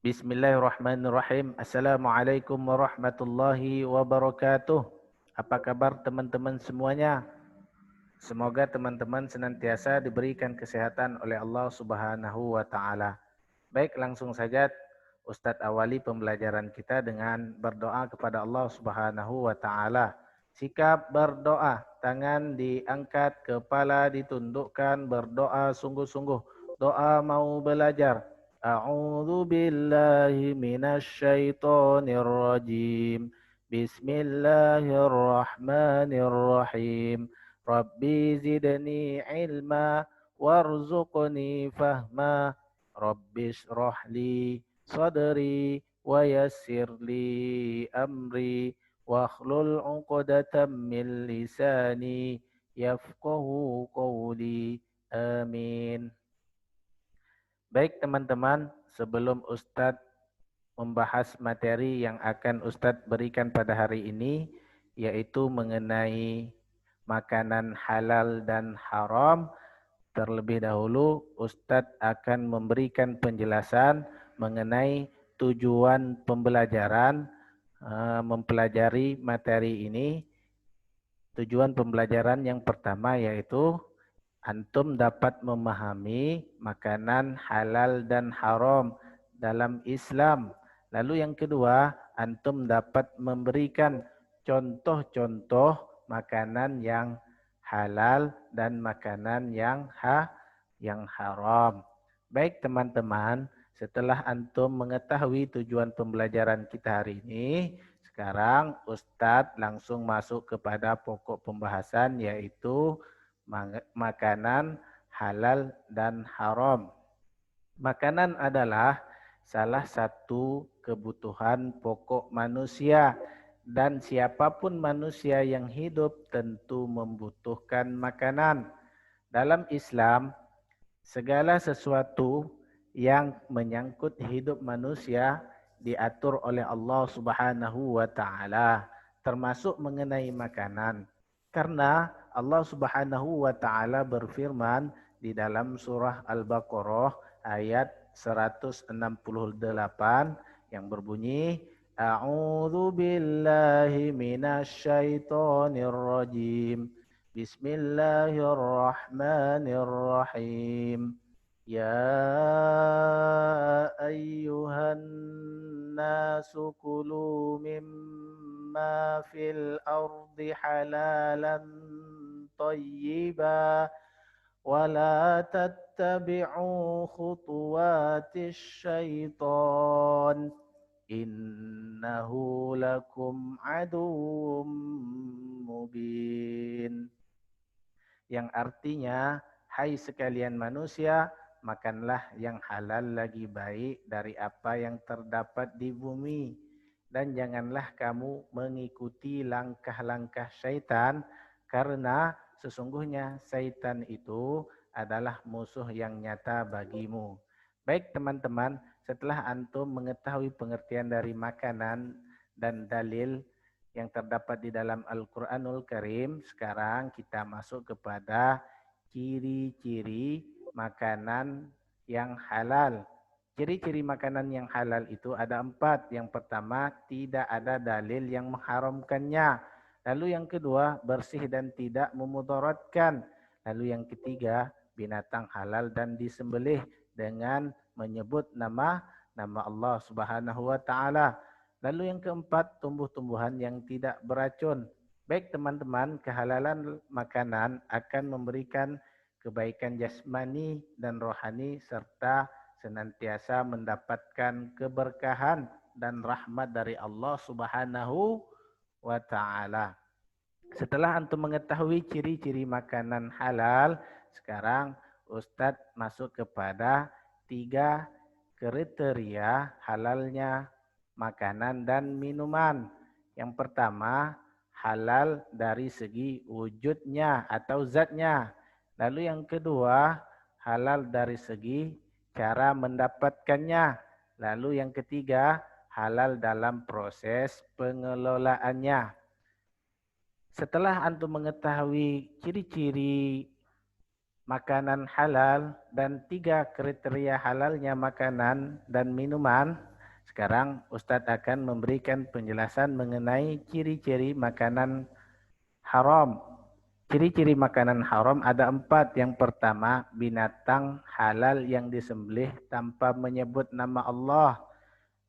Bismillahirrahmanirrahim. Assalamualaikum warahmatullahi wabarakatuh. Apa kabar teman-teman semuanya? Semoga teman-teman senantiasa diberikan kesehatan oleh Allah Subhanahu wa taala. Baik, langsung saja Ustadz awali pembelajaran kita dengan berdoa kepada Allah Subhanahu wa taala. Sikap berdoa, tangan diangkat, kepala ditundukkan, berdoa sungguh-sungguh. Doa mau belajar. A'udzu billahi minasy syaithanir rajim. Bismillahirrahmanirrahim. Rabbi zidni ilma warzuqni fahma. Rabbi shrah li sadri wa yassir li amri wakhlul 'uqdatam min lisani yafqahu qawli. Amin. Baik teman-teman, sebelum Ustadz membahas materi yang akan Ustadz berikan pada hari ini, yaitu mengenai makanan halal dan haram, terlebih dahulu Ustadz akan memberikan penjelasan mengenai tujuan pembelajaran mempelajari materi ini. Tujuan pembelajaran yang pertama yaitu antum dapat memahami makanan halal dan haram dalam Islam. Lalu yang kedua, antum dapat memberikan contoh-contoh makanan yang halal dan makanan yang haram. Baik teman-teman, setelah antum mengetahui tujuan pembelajaran kita hari ini, sekarang Ustadz langsung masuk kepada pokok pembahasan yaitu makanan halal dan haram. Makanan adalah salah satu kebutuhan pokok manusia dan siapapun manusia yang hidup tentu membutuhkan makanan. Dalam Islam, segala sesuatu yang menyangkut hidup manusia diatur oleh Allah Subhanahu wa taala, termasuk mengenai makanan. Karena Allah Subhanahu wa taala berfirman di dalam surah Al-Baqarah ayat 168 yang berbunyi, A'udzu billahi minasyaitonir rajim. Bismillahirrahmanirrahim. Ya ayyuhan nasu kulu mimma fil ardi halalan tayyiba wa la tattabi'u khutuwatis syaitan innahu lakum aduwwum mubin. Yang artinya, hai sekalian manusia, makanlah yang halal lagi baik dari apa yang terdapat di bumi. Dan janganlah kamu mengikuti langkah-langkah syaitan, karena sesungguhnya syaitan itu adalah musuh yang nyata bagimu. Baik teman-teman, setelah antum mengetahui pengertian dari makanan dan dalil yang terdapat di dalam Al-Quranul Karim, sekarang kita masuk kepada ciri-ciri makanan yang halal. Ciri-ciri makanan yang halal itu ada 4. Yang pertama, tidak ada dalil yang mengharamkannya. Lalu yang kedua, bersih dan tidak memudaratkan. Lalu yang ketiga, binatang halal dan disembelih dengan menyebut nama Allah Subhanahu wa taala. Lalu yang keempat, tumbuh-tumbuhan yang tidak beracun. Baik teman-teman, kehalalan makanan akan memberikan kebaikan jasmani dan rohani serta senantiasa mendapatkan keberkahan dan rahmat dari Allah Subhanahu wa taala. Setelah antum mengetahui ciri-ciri makanan halal, sekarang Ustadz masuk kepada 3 kriteria halalnya makanan dan minuman. Yang pertama, halal dari segi wujudnya atau zatnya. Lalu yang kedua, halal dari segi cara mendapatkannya. Lalu yang ketiga, halal dalam proses pengelolaannya. Setelah antum mengetahui ciri-ciri makanan halal dan 3 kriteria halalnya makanan dan minuman, Sekarang Ustadz akan memberikan penjelasan mengenai ciri-ciri makanan haram. Ciri-ciri makanan haram ada 4. Yang pertama, binatang halal yang disembelih tanpa menyebut nama Allah.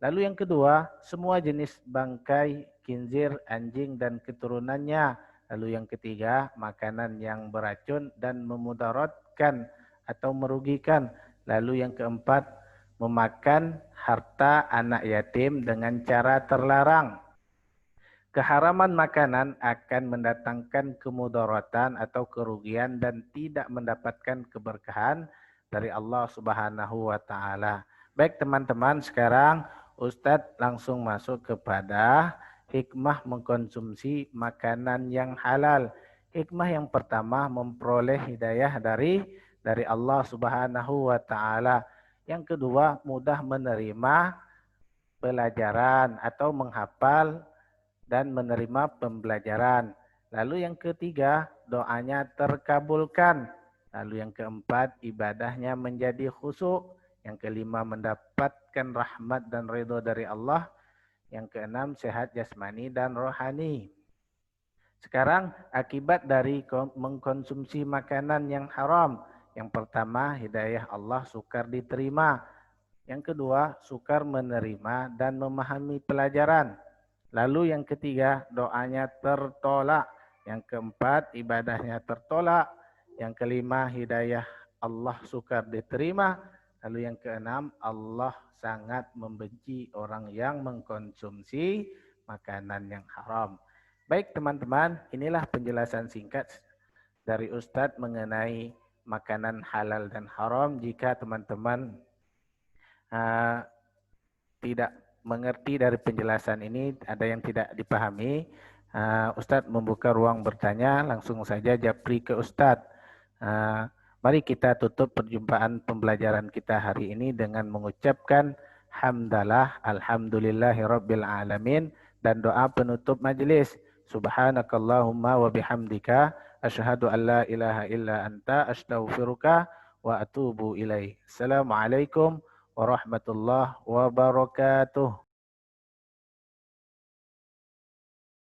Lalu yang kedua, semua jenis bangkai, khinzir, anjing, dan keturunannya. Lalu yang ketiga, makanan yang beracun dan memudaratkan atau merugikan. Lalu yang keempat, memakan harta anak yatim dengan cara terlarang. Keharaman makanan akan mendatangkan kemudaratan atau kerugian dan tidak mendapatkan keberkahan dari Allah Subhanahu wa taala. Baik teman-teman, sekarang Ustadz langsung masuk kepada hikmah mengkonsumsi makanan yang halal. Hikmah yang pertama, memperoleh hidayah dari Allah Subhanahu wa taala. Yang kedua, mudah menerima pelajaran atau menghafal dan menerima pembelajaran. Lalu yang ketiga, doanya terkabulkan. Lalu yang keempat, ibadahnya menjadi khusyuk. Yang kelima, mendapatkan rahmat dan ridho dari Allah. Yang keenam, sehat jasmani dan rohani. Sekarang, akibat dari mengkonsumsi makanan yang haram. Yang pertama, hidayah Allah sukar diterima. Yang kedua, sukar menerima dan memahami pelajaran. Lalu yang ketiga, doanya tertolak. Yang keempat, ibadahnya tertolak. Yang kelima, hidayah Allah sukar diterima. Lalu yang keenam, Allah sangat membenci orang yang mengkonsumsi makanan yang haram. Baik teman-teman, inilah penjelasan singkat dari Ustadz mengenai makanan halal dan haram. Jika teman-teman tidak mengerti dari penjelasan ini, ada yang tidak dipahami, Ustadz membuka ruang bertanya, langsung saja japri ke Ustadz. Mari kita tutup perjumpaan pembelajaran kita hari ini dengan mengucapkan hamdalah, alhamdulillahirabbil alamin, dan doa penutup majelis. Subhanakallahumma wa bihamdika asyhadu an la ilaha illa anta astaghfiruka wa atubu ilaih. Assalamualaikum warahmatullahi wabarakatuh.